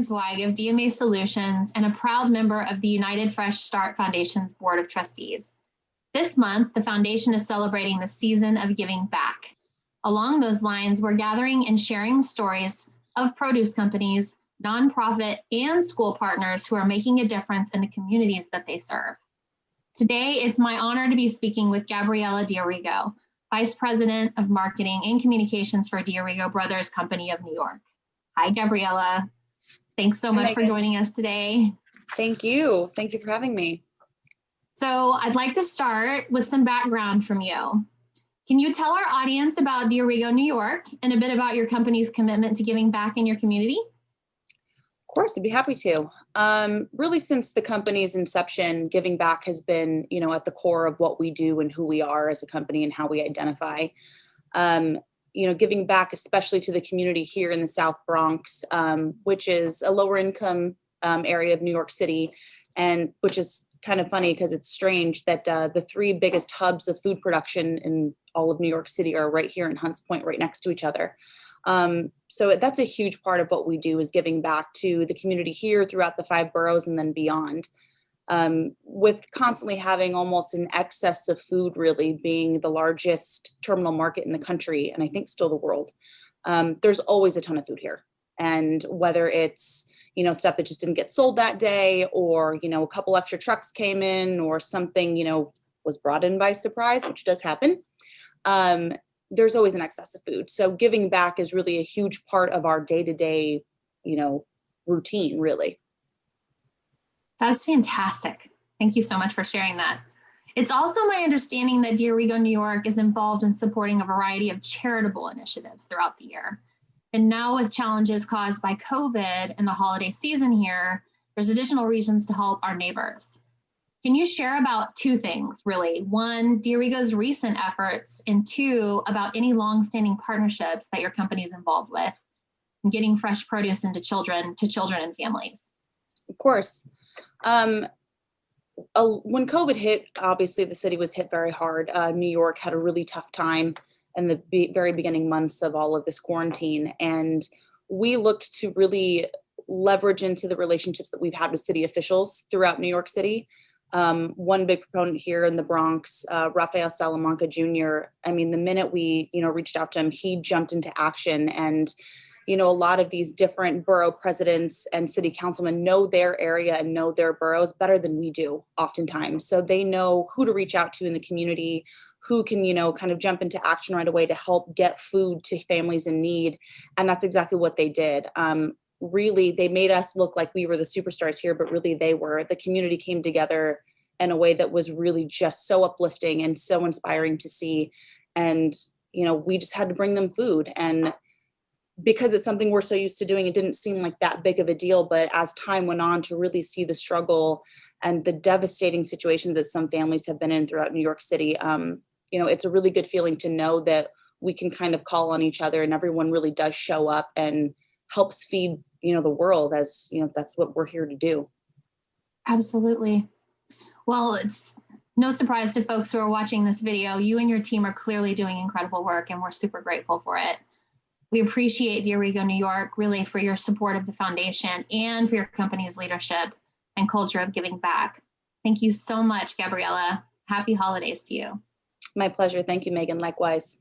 Zweig of DMA Solutions and a proud member of the United Fresh Start Foundation's Board of Trustees. This month, the foundation is celebrating the season of giving back. Along those lines, we're gathering and sharing stories of produce companies, nonprofit, and school partners who are making a difference in the communities that they serve. Today, it's my honor to be speaking with Gabriela D'Arrigo, Vice President of Marketing and Communications for D'Arrigo Brothers Company of New York. Hi, Gabriela. Thanks so much for joining us today. Thank you. Thank you for having me. So I'd like to start with some background from you. Can you tell our audience about D'Arrigo New York and a bit about your company's commitment to giving back in your community? Of course, I'd be happy to. Really, since the company's inception, giving back has been, at the core of what we do and who we are as a company and how we identify. Giving back, especially to the community here in the South Bronx, which is a lower income area of New York City, and which is kind of funny because it's strange that the three biggest hubs of food production in all of New York City are right here in Hunts Point, right next to each other. So that's a huge part of what we do, is giving back to the community here throughout the 5 boroughs and then beyond. With constantly having almost an excess of food, really being the largest terminal market in the country, and I think still the world, there's always a ton of food here. And whether it's, stuff that just didn't get sold that day, or, a couple extra trucks came in, or something, was brought in by surprise, which does happen. There's always an excess of food. So giving back is really a huge part of our day-to-day, routine, really. That's fantastic. Thank you so much for sharing that. It's also my understanding that D'Arrigo New York is involved in supporting a variety of charitable initiatives throughout the year. And now with challenges caused by COVID and the holiday season here, there's additional reasons to help our neighbors. Can you share about 2 things, really? 1, D'Arrigo's recent efforts, and 2, about any longstanding partnerships that your company is involved with in getting fresh produce into children and families? Of course. When COVID hit, obviously the city was hit very hard. New York had a really tough time in the very beginning months of all of this quarantine. And we looked to really leverage into the relationships that we've had with city officials throughout New York City. One big proponent here in the Bronx, Rafael Salamanca Jr., the minute we, reached out to him, he jumped into action. And, a lot of these different borough presidents and city councilmen know their area and know their boroughs better than we do oftentimes. So they know who to reach out to in the community, who can, kind of jump into action right away to help get food to families in need. And that's exactly what they did. Really, they made us look like we were the superstars here, but really they were. The community came together in a way that was really just so uplifting and so inspiring to see. And, we just had to bring them food. And because it's something we're so used to doing, it didn't seem like that big of a deal. But as time went on, to really see the struggle and the devastating situations that some families have been in throughout New York City, it's a really good feeling to know that we can kind of call on each other and everyone really does show up and helps feed, the world, as, that's what we're here to do. Absolutely. Well, it's no surprise to folks who are watching this video, you and your team are clearly doing incredible work, and we're super grateful for it. We appreciate D'Arrigo New York really for your support of the foundation and for your company's leadership and culture of giving back. Thank you so much, Gabriela. Happy holidays to you. My pleasure. Thank you, Megan. Likewise.